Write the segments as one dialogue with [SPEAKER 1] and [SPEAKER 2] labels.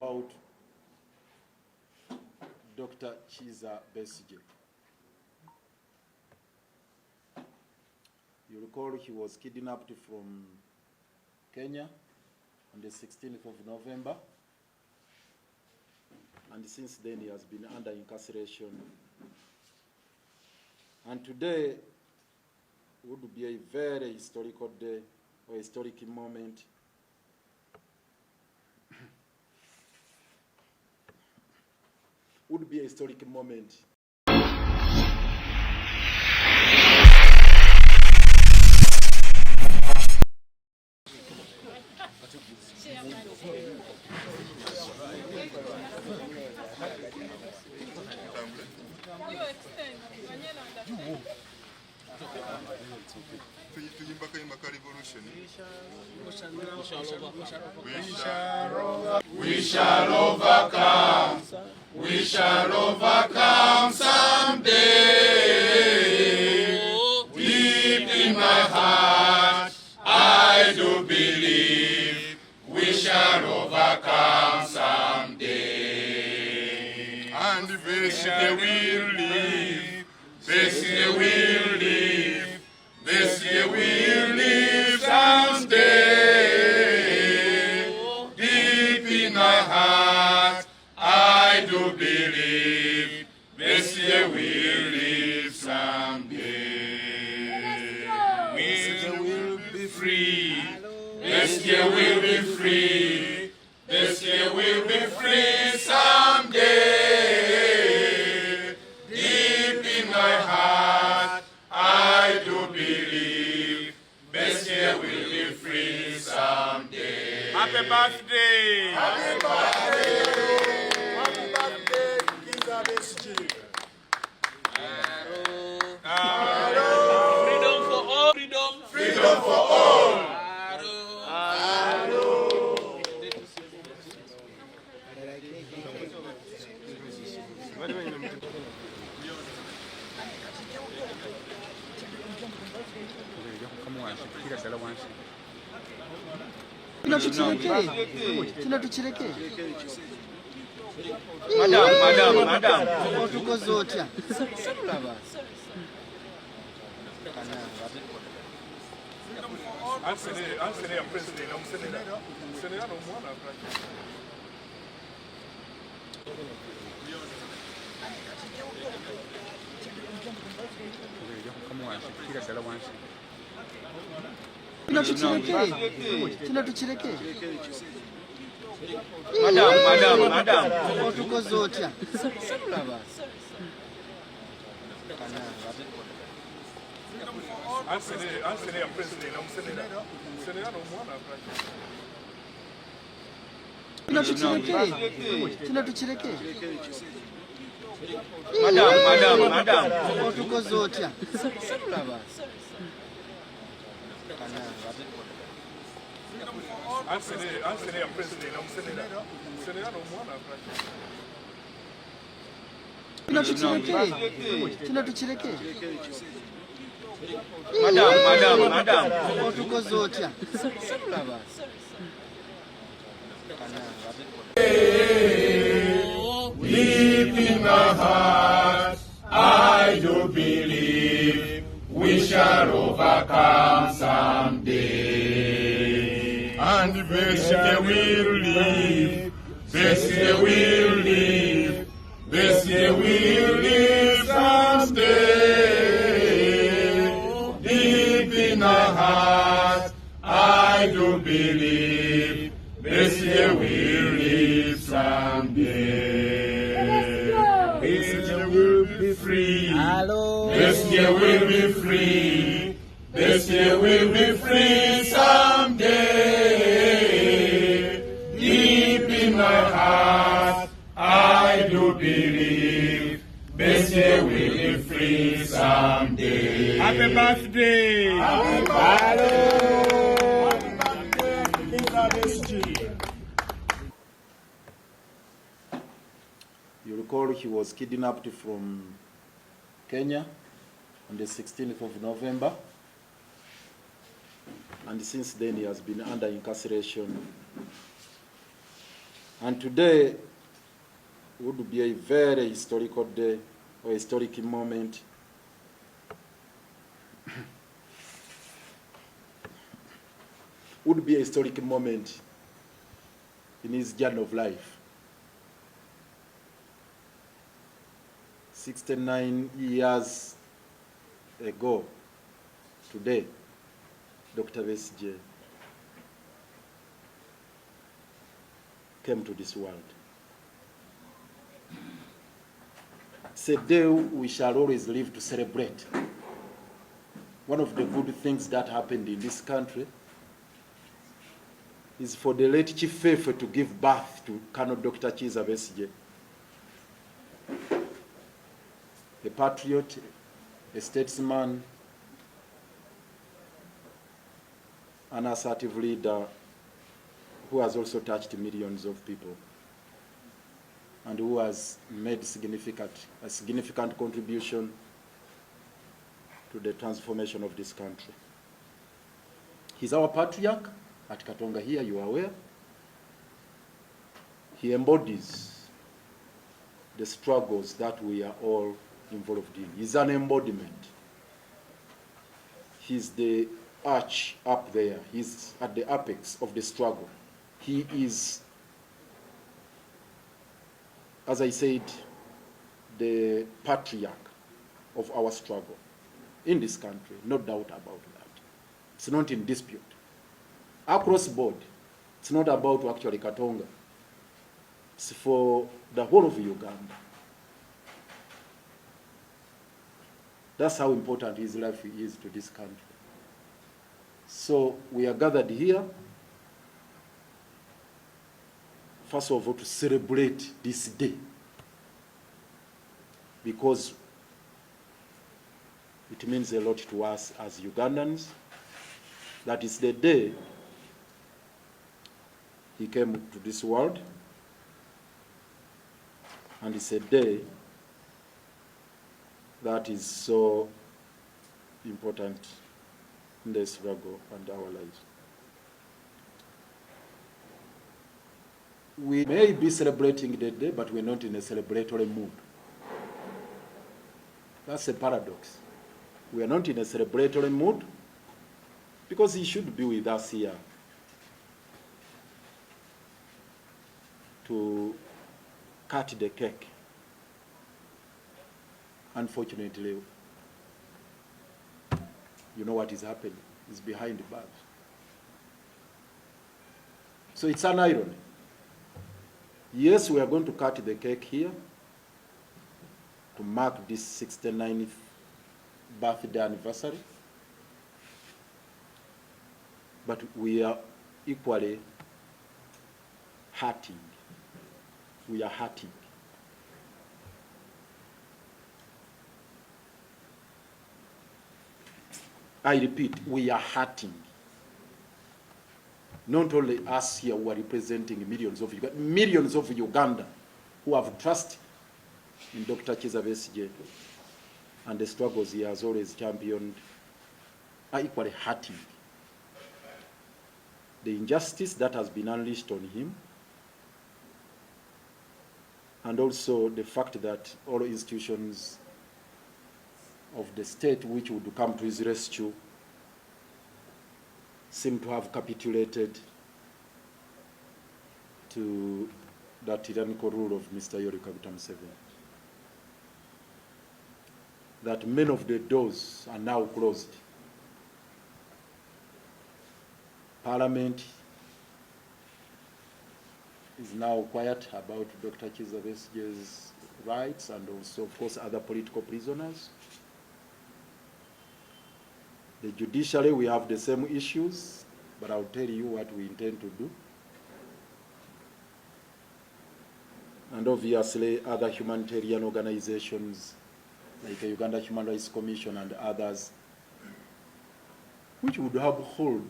[SPEAKER 1] About Dr. Kizza Besigye. You recall he was kidnapped from Kenya on the 16th of November, and since then he has been under incarceration. And today would be a very historical day or historic moment would be a historic moment.
[SPEAKER 2] We shall overcome. We shall overcome someday. Deep in my heart, I do believe we shall overcome someday. And Besigye will live. Besigye will live. Besigye will live someday. Deep in my heart, I do believe Besigye will live someday. Besigye will be free. Besigye will be free. Besigye will be free someday. Deep in my heart, I do believe Besigye will be free someday. Happy birthday! Happy birthday! Happy birthday, Kizza Besigye! Freedom for all! Freedom for all!
[SPEAKER 3] Madam. Otukoze otya? Kino tukireke. Madam. Otukoze otya? Kino tukireke. Madam. Otukoze otya? Kino tukireke. Madam. Otukoze otya?
[SPEAKER 2] Deep in my heart, I do believe we shall overcome someday. And Besigye will live. Besigye will live. Besigye will live someday. Deep in my heart, I do believe Besigye will live someday. Besigye will be free. Besigye will be free. Besigye will be free someday. Deep in my heart, I do believe Besigye will be free someday. Happy birthday! Happy birthday! Happy birthday, Kizza Besigye!
[SPEAKER 1] You recall he was kidnapped from Kenya on the 16th of November, and since then he has been under incarceration. And today would be a very historical day, or historic moment. Would be a historic moment in his journey of life. 69 years ago, today, Dr. Besigye came to this world. It's a day we shall always live to celebrate. One of the good things that happened in this country is for the late Chief Fefe to give birth to Colonel Dr. Kizza Besigye, a patriot, a statesman, an assertive leader who has also touched millions of people and who has made a significant contribution to the transformation of this country. He's our patriarch at Katonga here, you are aware. He embodies the struggles that we are all involved in. He's an embodiment. He's the arch up there. He's at the apex of the struggle. He is, as I said, the patriarch of our struggle in this country, no doubt about that. It's not in dispute. Across board, it's not about actually Katonga. It's for the whole of Uganda. That's how important his life is to this country. So we are gathered here, first of all, to celebrate this day, because it means a lot to us as Ugandans. That is the day he came to this world, and it's a day that is so important in the struggle and our lives. We may be celebrating the day, but we're not in a celebratory mood. That's a paradox. We are not in a celebratory mood because he should be with us here to cut the cake. Unfortunately, you know what is happening. It's behind the bars. So it's an irony. Yes, we are going to cut the cake here to mark this 69th birthday anniversary, but we are equally hurting. We are hurting. I repeat, we are hurting. Not only us here who are representing millions of Uganda who have trust in Dr. Kizza Besigye and the struggles he has always championed are equally hurting. The injustice that has been unleashed on him, and also the fact that all institutions of the state which would come to his rescue seem to have capitulated to the tyrannical rule of Mr. Yoweri Kaguta Museveni. That many of the doors are now closed. Parliament is now quiet about Dr. Kizza Besigye's rights, and also, of course, other political prisoners. The judiciary, we have the same issues, but I'll tell you what we intend to do. And obviously, other humanitarian organizations, like the Uganda Human Rights Commission and others, which would uphold,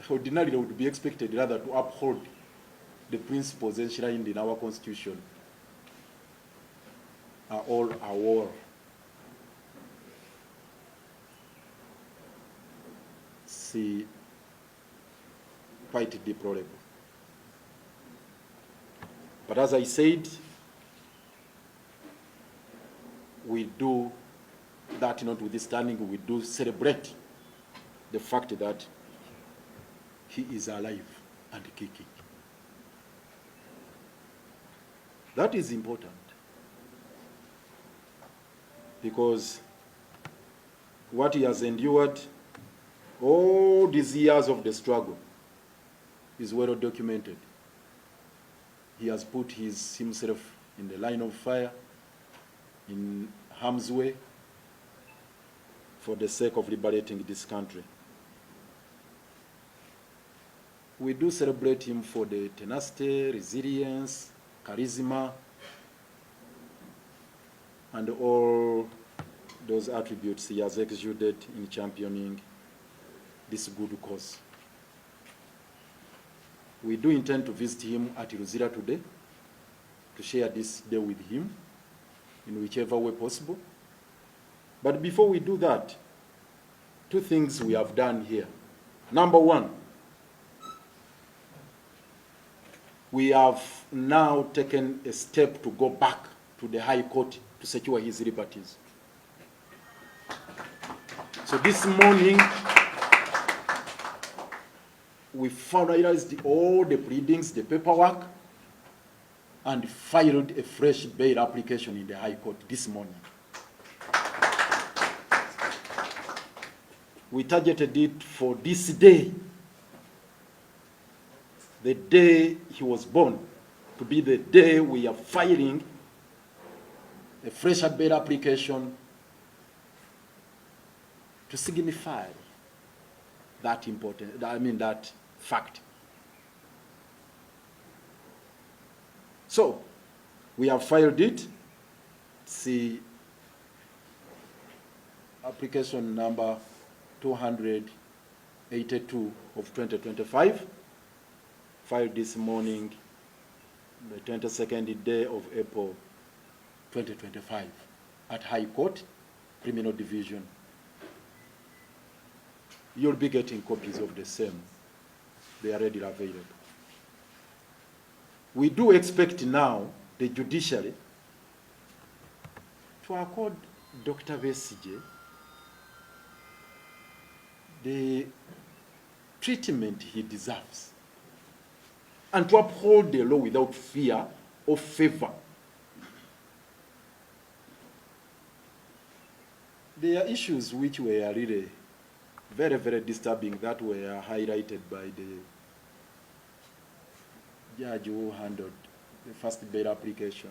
[SPEAKER 1] ordinarily would be expected rather to uphold the principles enshrined in our Constitution, are all at war. See, quite deplorable. But as I said, we do that notwithstanding, we do celebrate the fact that he is alive and kicking. That is important, because what he has endured, all these years of the struggle, is well documented. He has put himself in the line of fire, in harm's way, for the sake of liberating this country. We do celebrate him for the tenacity, resilience, charisma, and all those attributes he has exuded in championing this good cause. We do intend to visit him at Luzira today, to share this day with him in whichever way possible. But before we do that, two things we have done here. Number one, we have now taken a step to go back to the High Court to secure his liberties. So this morning, we finalized all the pleadings, the paperwork, and filed a fresh bail application in the High Court this morning. We targeted it for this day, the day he was born, to be the day we are filing a fresh bail application to signify that that fact. So, we have filed it. See application number 282 of 2025, filed this morning, the 22nd day of April 2025, at High Court, Criminal Division. You'll be getting copies of the same. They are readily available. We do expect now the judiciary to accord Dr. Besigye the treatment he deserves, and to uphold the law without fear or favor. There are issues which were really very, very disturbing that were highlighted by the judge who handled the first bail application,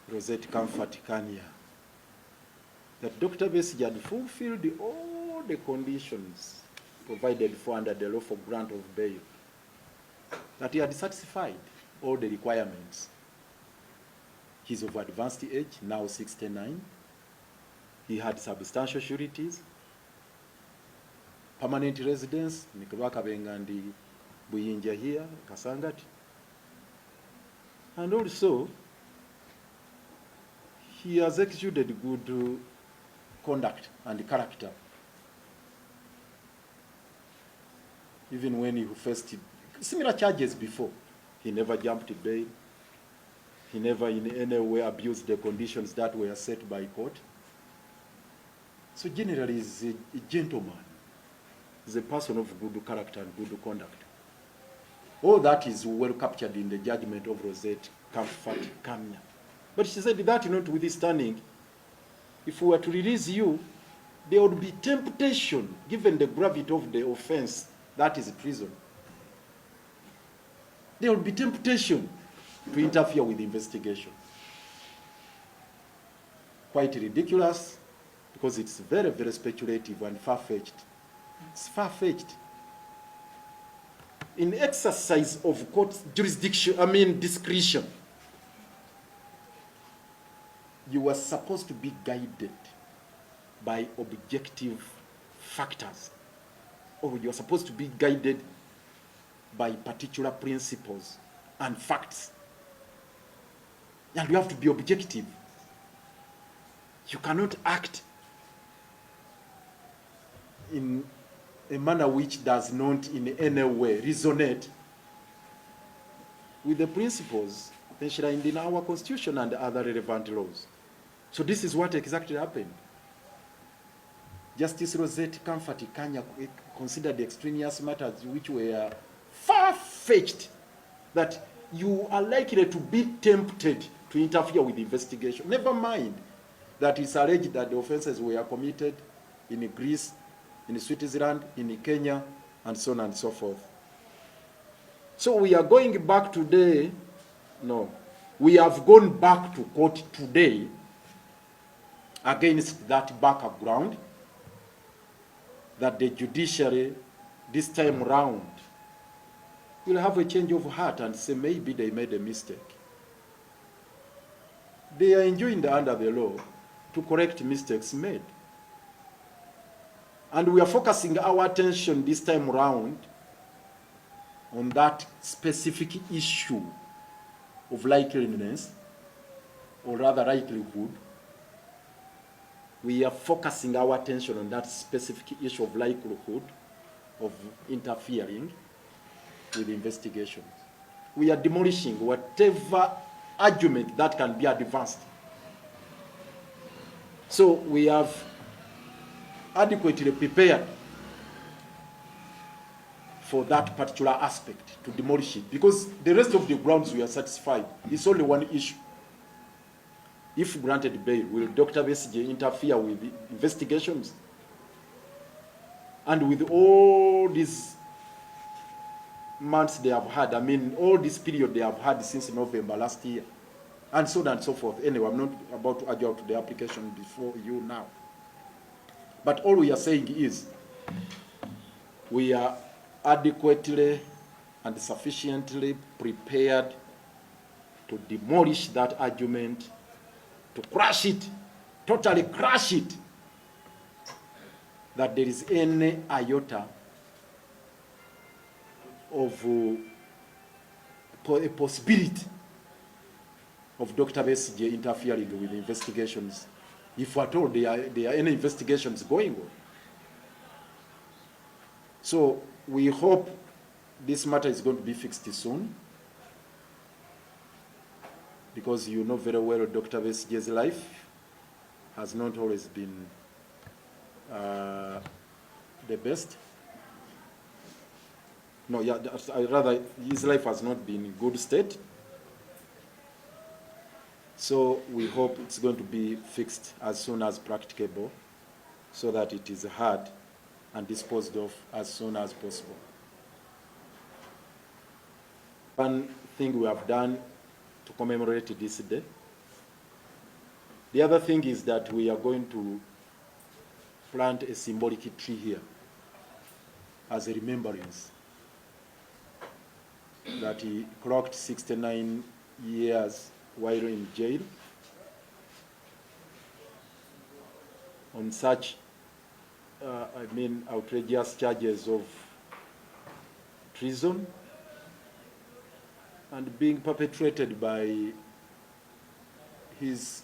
[SPEAKER 1] Rosette Comfort Kanya, that Dr. Besigye had fulfilled all the conditions provided for under the law for grant of bail, that he had satisfied all the requirements. He's of advanced age, now 69. He had substantial sureties, permanent residence, Nikolaka Bengandi Buyinja here, Kasangati. And also, he has exuded good conduct and character. Even when he faced similar charges before, he never jumped bail. He never in any way abused the conditions that were set by court. So generally, he's a gentleman. He's a person of good character and good conduct. All that is well captured in the judgment of Rosette Comfort Kanya. But she said that notwithstanding, if we were to release you, there would be temptation, given the gravity of the offense, that is treason. There would be temptation to interfere with the investigation. Quite ridiculous, because it's very, very speculative and far-fetched. It's far-fetched. In exercise of court jurisdiction, discretion, you are supposed to be guided by objective factors, or you are supposed to be guided by particular principles and facts. And you have to be objective. You cannot act in a manner which does not in any way resonate with the principles enshrined in our Constitution and other relevant laws. So this is what exactly happened. Justice Rosette Comfort Kanya considered extraneous matters which were far-fetched, that you are likely to be tempted to interfere with the investigation. Never mind that it's alleged that the offenses were committed in Greece, in Switzerland, in Kenya, and so on and so forth. So we are going back today. No, we have gone back to court today against that background, that the judiciary this time round will have a change of heart and say maybe they made a mistake. They are enjoined under the law to correct mistakes made. And we are focusing our attention this time round on that specific issue of likeliness, or rather likelihood. We are focusing our attention on that specific issue of likelihood of interfering with investigations. We are demolishing whatever argument that can be advanced. So we have adequately prepared for that particular aspect, to demolish it, because the rest of the grounds we are satisfied. It's only one issue. If granted bail, will Dr. Besigye interfere with the investigations? And with all these months they have had, I mean, all this period they have had since November last year, and so on and so forth. Anyway, I'm not about to argue out the application before you now. But all we are saying is, we are adequately and sufficiently prepared to demolish that argument, to crush it, totally crush it, that there is any iota of a possibility of Dr. Besigye interfering with the investigations, if at all there are any investigations going on. So we hope this matter is going to be fixed soon, because you know very well Dr. Besigye's life has not always been the best. No, yeah, rather his life has not been in good state. So we hope it's going to be fixed as soon as practicable, so that it is heard and disposed of as soon as possible. One thing we have done to commemorate this day. The other thing is that we are going to plant a symbolic tree here as a remembrance that he clocked 69 years while in jail on such outrageous charges of treason and being perpetrated by his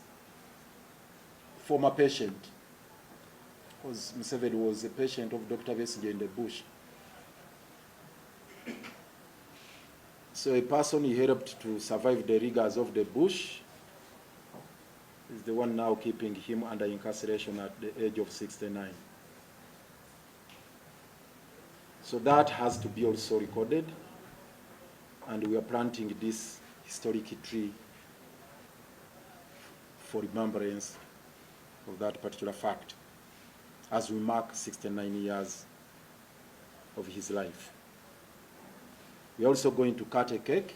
[SPEAKER 1] former patient, because Museveni was a patient of Dr. Besigye in the bush. So a person he helped to survive the rigors of the bush is the one now keeping him under incarceration at the age of 69. So that has to be also recorded, and we are planting this historic tree for remembrance of that particular fact as we mark 69 years of his life. We are also going to cut a cake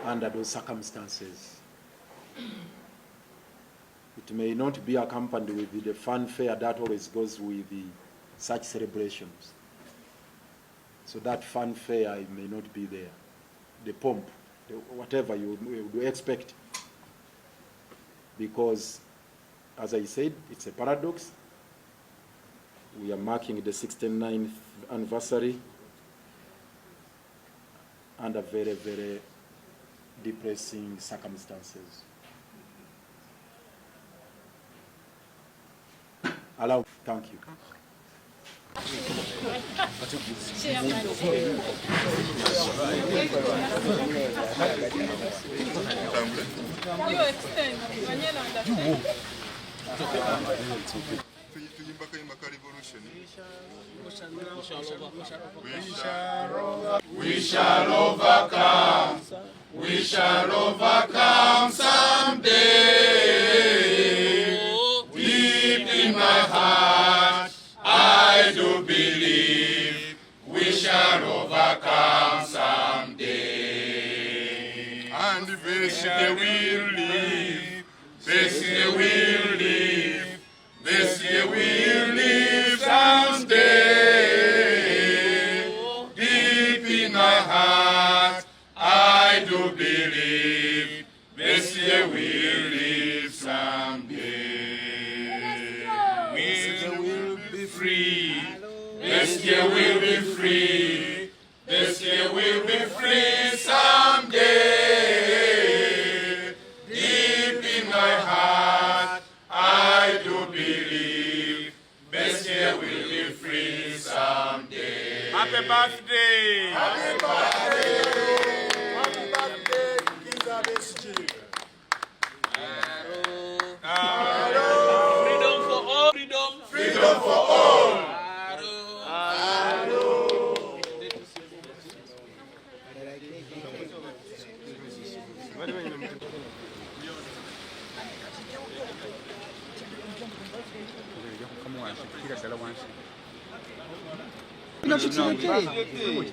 [SPEAKER 1] under those circumstances. It may not be accompanied with the fanfare that always goes with such celebrations. So that fanfare may not be there. The pomp, whatever you would expect. Because, as I said, it's a paradox. We are marking the 69th anniversary under very, very depressing circumstances. Thank you.
[SPEAKER 2] We shall overcome. We shall overcome someday. Deep in my heart, I do believe we shall overcome someday. And Besigye will live. Besigye will live. Besigye will live someday. Deep in my heart, I do believe Besigye will live someday. Besigye will be free. Besigye will be free. Besigye will be free someday. Deep in my heart, I do believe Besigye will be free someday. Happy birthday! Happy birthday! Happy birthday, Kizza Besigye! Freedom for all! Freedom for all!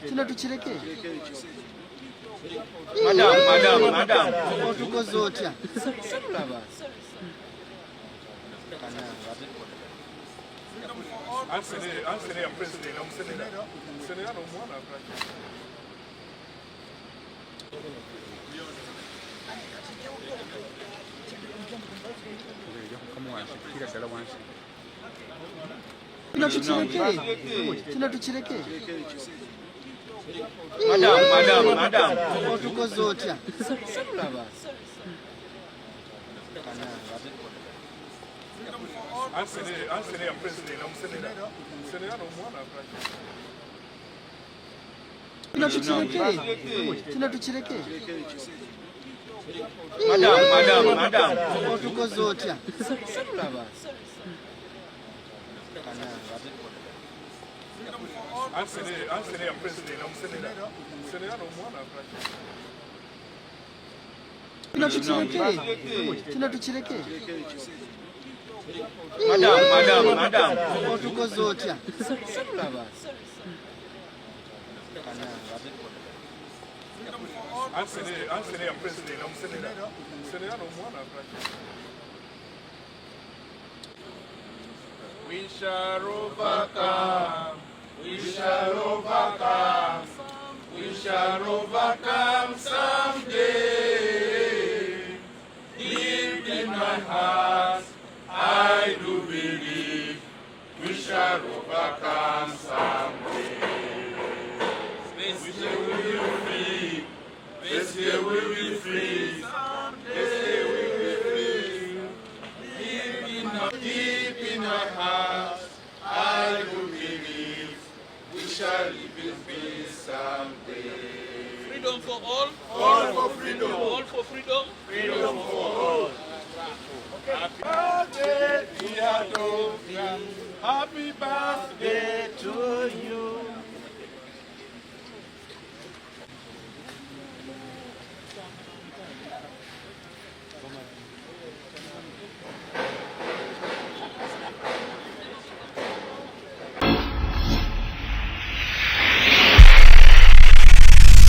[SPEAKER 3] Tunatuchireke.
[SPEAKER 2] Madam.
[SPEAKER 3] Otukoze otya? Tunatuchireke.
[SPEAKER 2] Madam.
[SPEAKER 3] Otukoze otya? Tunatuchireke.
[SPEAKER 2] Madam.
[SPEAKER 3] Otukoze otya? Tunatuchireke.
[SPEAKER 2] Madam.
[SPEAKER 3] Otukoze otya?
[SPEAKER 2] We shall overcome. We shall overcome. We shall overcome someday. Deep in my heart, I do believe we shall overcome someday. Besigye will be free. Besigye will be free. Besigye will be free. Deep in my heart, I do believe we shall live in peace someday. Freedom for all. All for freedom. All for freedom. Freedom for all. Happy birthday, dear Dovia. Happy birthday to you.